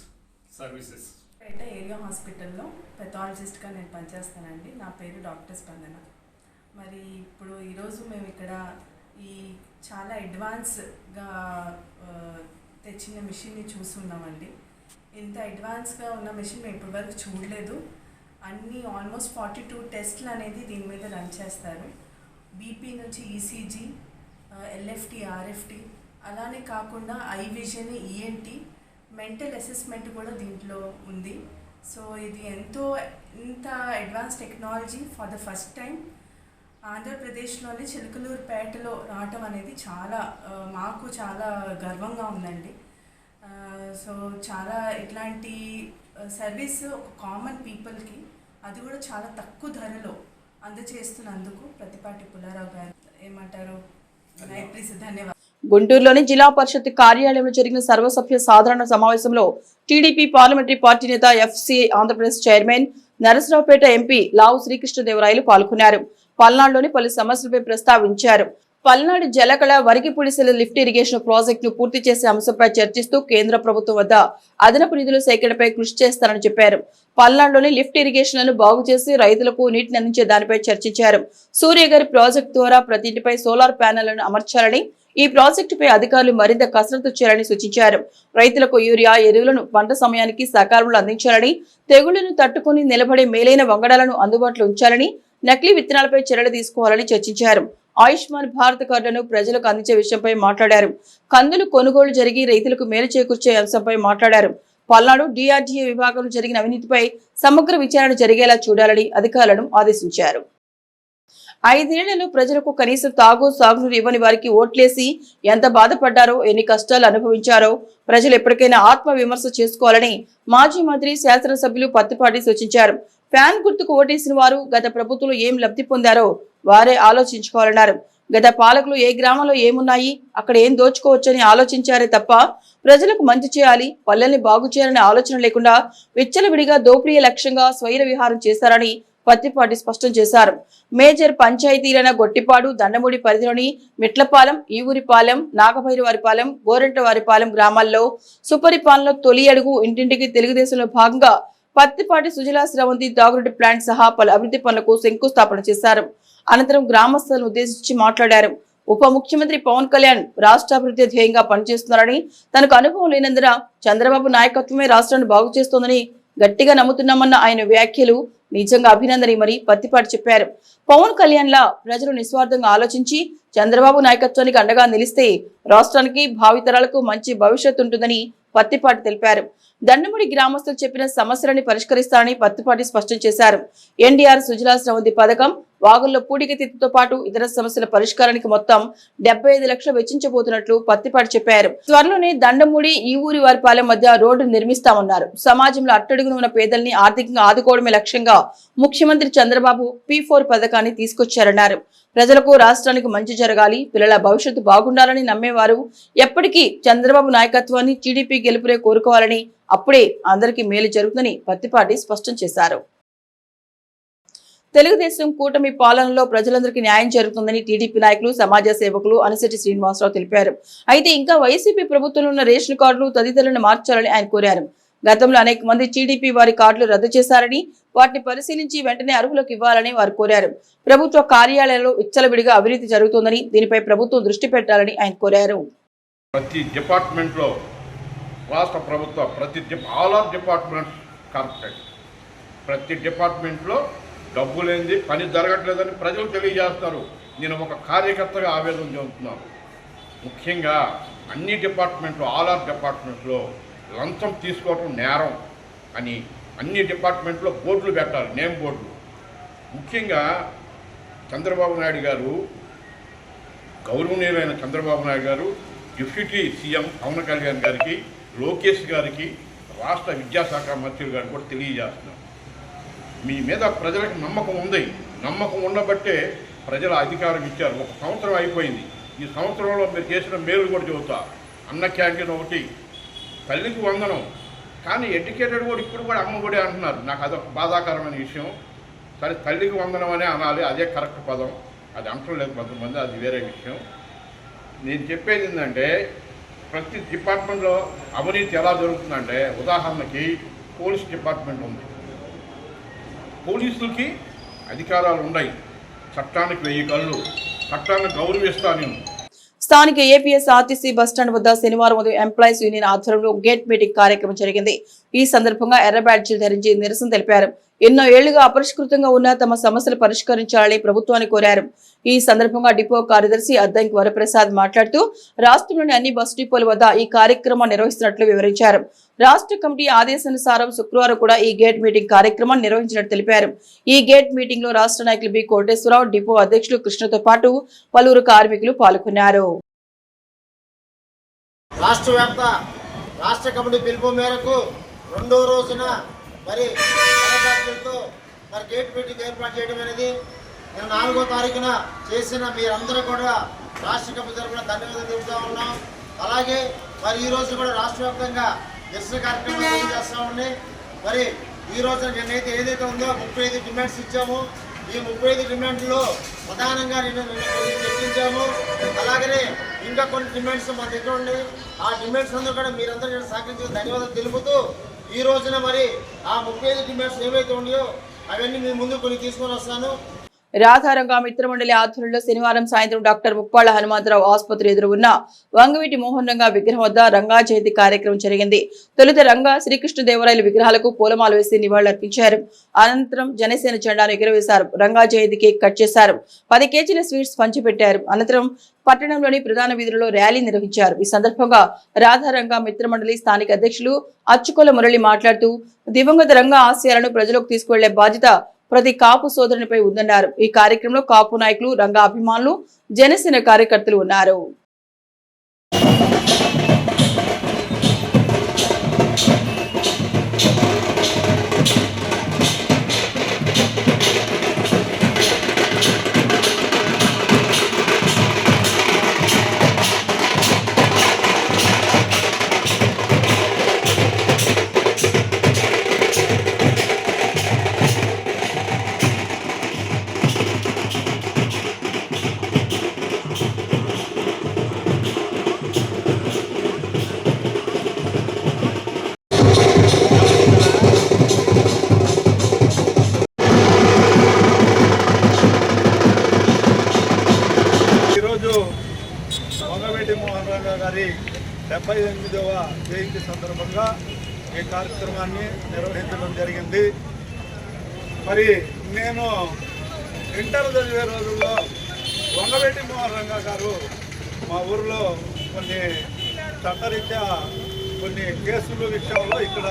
సర్వీసెస్. పేట ఏరియా హాస్పిటల్లో పెథాలజిస్ట్గా నేను పనిచేస్తానండి. నా పేరు డాక్టర్ స్పందన. మరి ఇప్పుడు ఈరోజు మేము ఇక్కడ ఈ చాలా అడ్వాన్స్గా తెచ్చిన మిషన్ని చూస్తున్నామండి. ఇంత అడ్వాన్స్గా ఉన్న మిషన్ మేము ఇప్పటివరకు చూడలేదు. అన్నీ ఆల్మోస్ట్ 42 టెస్ట్లు అనేది దీని మీద రన్ చేస్తారు. బీపీ నుంచి ఈసీజీ, ఎల్ఎఫ్టీ, ఆర్ఎఫ్టీ, అలానే కాకుండా eye vision, ENT, mental assessment కూడా దీంట్లో ఉంది. సో ఇది ఇంత advance technology for the first time ఆంధ్రప్రదేశ్లోని చిలకలూరుపేటలో రావటం అనేది మాకు చాలా గర్వంగా ఉందండి. సో చాలా ఇట్లాంటి సర్వీస్ ఒక కామన్ పీపుల్కి, అది కూడా చాలా తక్కువ ధరలో అందజేస్తున్నందుకు ప్రతిపాటి పుల్లారావు గారు ఏమంటారు, ధన్యవాదాలు. గుంటూరులోని జిల్లా పరిషత్ కార్యాలయంలో జరిగిన సర్వసభ్య సాధారణ సమావేశంలో టీడీపీ పార్లమెంటరీ పార్టీ నేత FCI Andhra Pradesh chairman Narasaraopet MP లావు శ్రీకృష్ణదేవరాయలు పాల్గొన్నారు. పల్నాడులోని పలు సమస్యలపై ప్రస్తావించారు. పల్నాడు జలకళ వరిగిపుడిసెల లిఫ్ట్ ఇరిగేషన్ ప్రాజెక్టును పూర్తి చేసే అంశంపై చర్చిస్తూ కేంద్ర ప్రభుత్వం వద్ద అదనపు నిధుల సేకరణపై కృషి చేస్తారని చెప్పారు. పల్నాడులోని లిఫ్ట్ ఇరిగేషన్లను బాగు చేసి రైతులకు నీటిని అందించే దానిపై చర్చించారు. సూర్యగారి ప్రాజెక్టు ద్వారా ప్రతి ఇంటిపై సోలార్ ప్యానెళ్లను అమర్చాలని, ఈ ప్రాజెక్టుపై అధికారులు మరింత కసరత్తు చేయాలని సూచించారు. రైతులకు యూరియా ఎరువులను పంట సమయానికి సకాలంలో అందించాలని, తెగుళ్లను తట్టుకుని నిలబడే మేలైన వంగడాలను అందుబాటులో ఉంచాలని, నకిలీ విత్తనాలపై చర్యలు తీసుకోవాలని చర్చించారు. ఆయుష్మాన్ భారత్ కార్డులను ప్రజలకు అందించే విషయంపై మాట్లాడారు. కందులు కొనుగోలు జరిగి రైతులకు మేలు చేకూర్చే అంశంపై మాట్లాడారు. పల్నాడు డిఆర్డీఏ విభాగంలో జరిగిన అవినీతిపై సమగ్ర విచారణ జరిగేలా చూడాలని అధికారులను ఆదేశించారు. 5 ఏళ్లలో ప్రజలకు కనీసం సాగునీరు ఇవ్వని వారికి ఓట్లేసి ఎంత బాధపడ్డారో, ఎన్ని కష్టాలు అనుభవించారో ప్రజలు ఎప్పటికైనా ఆత్మ విమర్శ చేసుకోవాలని మాజీ మంత్రి శాసనసభ్యులు పత్తిపాటి సూచించారు. ఫ్యాన్ గుర్తుకు ఓటేసిన వారు గత ప్రభుత్వంలో ఏం లబ్ధి పొందారో వారే ఆలోచించుకోవాలన్నారు. గత పాలకులు ఏ గ్రామంలో ఏమున్నాయి, అక్కడ ఏం దోచుకోవచ్చని ఆలోచించారే తప్ప ప్రజలకు మంచి చేయాలి, పల్లెల్ని బాగు చేయాలనే ఆలోచన లేకుండా విచ్చలవిడిగా దోపిడీ లక్ష్యంగా స్వైర విహారం చేశారని పత్తిపాటి స్పష్టం చేశారు. మేజర్ పంచాయతీలైన గొట్టిపాడు, దండమూడి పరిధిలోని మిట్లపాలెం, ఈవురిపాలెం, నాగభైరవారిపాలెం, గోరెంటవారిపాలెం గ్రామాల్లో సుపరిపాలనలో తొలి అడుగు ఇంటింటికి తెలుగుదేశంలో భాగంగా పత్తిపాటి సుజలా స్రవంతి తాగునీటి ప్లాంట్ సహా పలు అభివృద్ధి పనులకు శంకుస్థాపన చేశారు. అనంతరం గ్రామస్తులను ఉద్దేశించి మాట్లాడారు. ఉప ముఖ్యమంత్రి పవన్ కళ్యాణ్ రాష్ట్రాభివృద్ధి ధ్యేయంగా పనిచేస్తున్నారని, తనకు అనుభవం లేనందున చంద్రబాబు నాయకత్వమే రాష్ట్రాన్ని బాగు చేస్తోందని గట్టిగా నమ్ముతున్నామన్న ఆయన వ్యాఖ్యలు నిజంగా అభినందనీయమని పత్తిపాటి చెప్పారు. పవన్ కళ్యాణ్ లా ప్రజలు నిస్వార్థంగా ఆలోచించి చంద్రబాబు నాయకత్వానికి అండగా నిలిస్తే రాష్ట్రానికి భావితరాలకు మంచి భవిష్యత్తు ఉంటుందని పత్తిపాటి తెలిపారు. దండముడి గ్రామస్తులు చెప్పిన సమస్యలని పరిష్కరిస్తారని పత్తిపాటి స్పష్టం చేశారు. ఎన్డీఆర్ సుజలా స్రవంతి పథకం, వాగుల్లో పూడికతీతతో పాటు ఇతర సమస్యల పరిష్కారానికి మొత్తం 75 లక్షలు వెచ్చించబోతున్నట్లు పత్తిపాటి చెప్పారు. త్వరలోనే దండమూడి, ఈ ఊరి వారిపాలెం మధ్య రోడ్డు నిర్మిస్తామన్నారు. సమాజంలో అట్టడుగున ఉన్న పేదల్ని ఆర్థికంగా ఆదుకోవడమే లక్ష్యంగా ముఖ్యమంత్రి చంద్రబాబు P4 పథకాన్ని తీసుకొచ్చారన్నారు. ప్రజలకు, రాష్ట్రానికి మంచి జరగాలి, పిల్లల భవిష్యత్తు బాగుండాలని నమ్మేవారు ఎప్పటికీ చంద్రబాబు నాయకత్వాన్ని, టీడీపీ గెలుపునే కోరుకోవాలని, అప్పుడే అందరికీ మేలు జరుగుతుందని పత్తిపాటి స్పష్టం చేశారు. తెలుగుదేశం కూటమి పాలనలో ప్రజలందరికీ న్యాయం జరుగుతుందని టీడీపీ నాయకులు, సమాజ సేవకులు అనిశెట్టి శ్రీనివాసరావు తెలిపారు. అయితే ఇంకా వైసీపీ ప్రభుత్వంలో ఉన్న రేషన్ కార్డులు తదితరులను మార్చాలని ఆయన కోరారు. గతంలో అనేక మంది టీడీపీ వారి కార్డులు రద్దు చేశారని వాటిని పరిశీలించి వెంటనే అర్హులకు ఇవ్వాలని వారు కోరారు. ప్రభుత్వ కార్యాలయాల్లో విచ్చలవిడిగా అవినీతి జరుగుతోందని దీనిపై ప్రభుత్వం దృష్టి పెట్టాలని ఆయన కోరారు. ప్రతి డిపార్ట్మెంట్లో రాష్ట్ర ప్రభుత్వ ఆల్ ఆర్ డిపార్ట్మెంట్ కరప్టెడ్. ప్రతి డిపార్ట్మెంట్లో డబ్బు లేనిది పని జరగట్లేదని ప్రజలు తెలియజేస్తారు. నేను ఒక కార్యకర్తగా ఆవేదన చెందుతున్నాను. ముఖ్యంగా అన్ని డిపార్ట్మెంట్లో ఆల్ ఆర్ డిపార్ట్మెంట్లో లంచం తీసుకోవటం నేరం అని అన్ని డిపార్ట్మెంట్లో బోర్డులు పెట్టాలి, నేమ్ బోర్డులు. ముఖ్యంగా చంద్రబాబు నాయుడు గారు, గౌరవనీయులైన చంద్రబాబు నాయుడు గారు, డిప్యూటీ సీఎం పవన్ కళ్యాణ్ గారికి, లోకేష్ గారికి, రాష్ట్ర విద్యాశాఖ మంత్రి గారికి కూడా తెలియజేస్తున్నాం. మీ మీద ప్రజలకు నమ్మకం ఉంది. నమ్మకం ఉండబట్టే ప్రజల అధికారం ఇచ్చారు. 1 సంవత్సరం అయిపోయింది. ఈ సంవత్సరంలో మీరు చేసిన మేలు కూడా చెబుతా. అన్న క్యాంటీన్ ఒకటి, తల్లికి వందనం. కానీ ఎడ్యుకేటెడ్ కూడా ఇప్పుడు కూడా అమ్మ కూడా అంటున్నారు. నాకు అదొక బాధాకరమైన విషయం. సరే, తల్లికి వందనం అనే అనాలి, అదే కరెక్ట్ పదం. అది అంటం లేదు కొంతమంది, అది వేరే విషయం. నేను చెప్పేది ఏంటంటే, ప్రతి డిపార్ట్మెంట్లో అవినీతి ఎలా జరుగుతుందంటే, ఉదాహరణకి పోలీస్ డిపార్ట్మెంట్ ఉంది. పోలీసులకి అధికారాలు ఉన్నాయి. చట్టానికి 1000 కళ్ళు. చట్టాన్ని గౌరవిస్తా నేను. స్థానిక ఏపీఎస్ ఆర్టీసీ బస్టాండ్ వద్ద శనివారం ఉదయం ఎంప్లాయీస్ యూనియన్ ఆధ్వర్యంలో గేట్ మీటింగ్ కార్యక్రమం జరిగింది. ఈ సందర్భంగా ఎర్ర బ్యాడ్జీలు ధరించి నిరసన తెలిపారు. ఎన్నో ఏళ్లుగా అపరిష్కృతంగా ఉన్న తమ సమస్యలు పరిష్కరించాలని ప్రభుత్వాన్ని కోరారు. ఈ సందర్భంగా డిపో కార్యదర్శి అద్దంకి వరప్రసాద్ మాట్లాడుతూ రాష్ట్రంలోని అన్ని బస్ డిపోల వద్ద ఈ కార్యక్రమం నిర్వహిస్తున్నట్లు వివరించారు. రాష్ట్ర కమిటీ ఆదేశానుసారం శుక్రవారం కూడా ఈ గేట్ మీటింగ్ కార్యక్రమాన్ని నిర్వహించినట్టు తెలిపారు. ఈ గేట్ మీటింగ్ లో రాష్ట్ర నాయకులు బి కోటేశ్వరరావు, డిపో అధ్యక్షులు కృష్ణతో పాటు పలువురు కార్మికులు పాల్గొన్నారు. రాష్ట్ర కమిటీ పిలుపు మేరకు 2వ రోజున మరి గేట్ మీటింగ్ ఏర్పాటు చేయడం అనేది నేను 4వ తారీఖున చేసిన మీరందరూ కూడా రాష్ట్ర కమిటీ తరఫున ధన్యవాదాలు తెలుపుతూ ఉన్నాం. అలాగే మరి ఈ రోజు కూడా రాష్ట్ర వ్యాప్తంగా నిరసన కార్యక్రమాలు తెలియజేస్తూ ఉన్నాయి. మరి ఈ రోజున నిన్నైతే ఏదైతే ఉందో 35 డిమాండ్స్ ఇచ్చాము. ఈ 35 డిమాండ్లో ప్రధానంగా చర్చించాము. అలాగనే ఇంకా కొన్ని డిమాండ్స్ మా దగ్గర ఉన్నాయి. ఆ డిమాండ్స్ అందరూ కూడా మీరందరూ సహకరించి ధన్యవాదాలు తెలుపుతూ ఈ రోజున మరి ఆ 35 డిమాండ్స్ ఏవైతే ఉన్నాయో అవన్నీ మీ ముందు కొన్ని తీసుకొని వస్తాను. రాధారంగా మిత్రమండలి ఆధ్వర్యంలో శనివారం సాయంత్రం డాక్టర్ ముప్పాళ్ల హనుమంతరావు ఆసుపత్రి ఎదురు ఉన్న వంగవీటి మోహన్ రంగా విగ్రహం వద్ద రంగా జయంతి కార్యక్రమం జరిగింది. తొలుత రంగా శ్రీకృష్ణదేవరాయల విగ్రహాలకు పూలమాల వేసి నివాళులర్పించారు. అనంతరం జనసేన జెండాను ఎగురవేశారు. రంగా జయంతి కేక్ కట్ చేశారు. 10 కేజీల స్వీట్స్ పంచిపెట్టారు. అనంతరం పట్టణంలోని ప్రధాన వీధులలో ర్యాలీ నిర్వహించారు. ఈ సందర్భంగా రాధారంగా మిత్రమండలి స్థానిక అధ్యక్షులు అచ్చుకొల మురళి మాట్లాడుతూ దివంగత రంగా ఆశయాలను ప్రజలకు తీసుకువెళ్లే బాధ్యత ప్రతి కాపు సోదరునిపై ఉందన్నారు. ఈ కార్యక్రమంలో కాపు నాయకులు, రంగా అభిమానులు, జనసేన కార్యకర్తలు ఉన్నారు. వంగవీటి మోహన్ రంగా గారి 78వ జయంతి సందర్భంగా ఈ కార్యక్రమాన్ని నిర్వహించడం జరిగింది. మరి నేను ఇంటర్ చదివే రోజుల్లో వంగవీటి మోహన్ రంగా గారు మా ఊరిలో కొన్ని చట్టరీత్యా కొన్ని కేసుల విషయంలో ఇక్కడ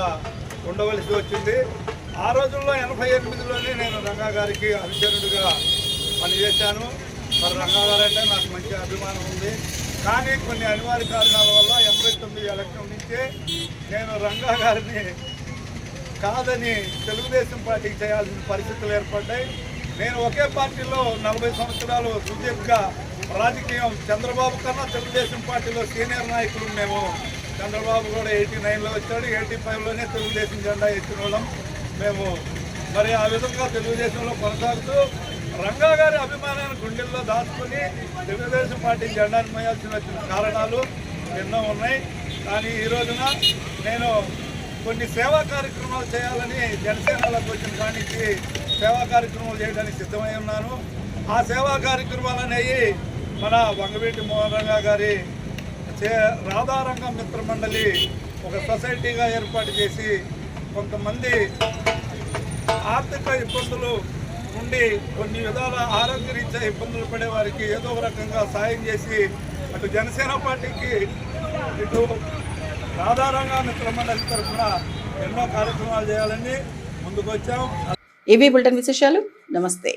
ఉండవలసి వచ్చింది. ఆ రోజుల్లో 88లోనే నేను రంగా గారికి అనుచరుడిగా పనిచేశాను. మరి రంగా గారు అంటే నాకు మంచి అభిమానం ఉంది. కానీ కొన్ని అనివార్య కారణాల వల్ల 89 ఎలక్షన్ నుంచే నేను రంగా గారిని కాదని తెలుగుదేశం పార్టీకి చేయాల్సిన పరిస్థితులు ఏర్పడ్డాయి. నేను ఒకే పార్టీలో 40 సంవత్సరాలు సుదీర్ఘ రాజకీయం. చంద్రబాబు కన్నా తెలుగుదేశం పార్టీలో సీనియర్ నాయకులు మేము. చంద్రబాబు కూడా 89లో వచ్చాడు, 85లోనే తెలుగుదేశం జెండా ఎత్తిన వాళ్ళం మేము. మరి ఆ విధంగా తెలుగుదేశంలో కొనసాగుతూ రంగా గారి అభిమానాన్ని గుండెల్లో దాచుకుని తెలుగుదేశం పార్టీ జెండాను మోయాల్సిన కారణాలు ఎన్నో ఉన్నాయి. కానీ ఈ రోజున నేను కొన్ని సేవా కార్యక్రమాలు చేయాలని జనసేనలోకి వచ్చిన కానించి సేవా కార్యక్రమాలు చేయడానికి సిద్ధమై ఉన్నాను. ఆ సేవా కార్యక్రమాలు అనేవి మన వంగవీటి మోహన్ రంగా గారి రాధారంగ మిత్ర మండలి ఒక సొసైటీగా ఏర్పాటు చేసి కొంతమంది ఆర్థిక ఇబ్బందులు ఉండి కొన్ని విధాల ఆరోగ్యరీత్యా ఇబ్బందులు పడే వారికి ఏదో ఒక రకంగా సాయం చేసి అటు జనసేన పార్టీకి ఇటు రాధారంగ మిత్ర మండలి తరఫున ఎన్నో కార్యక్రమాలు చేయాలని ముందుకు వచ్చాం. ఇవి బులెటిన్ విశేషాలు. నమస్తే.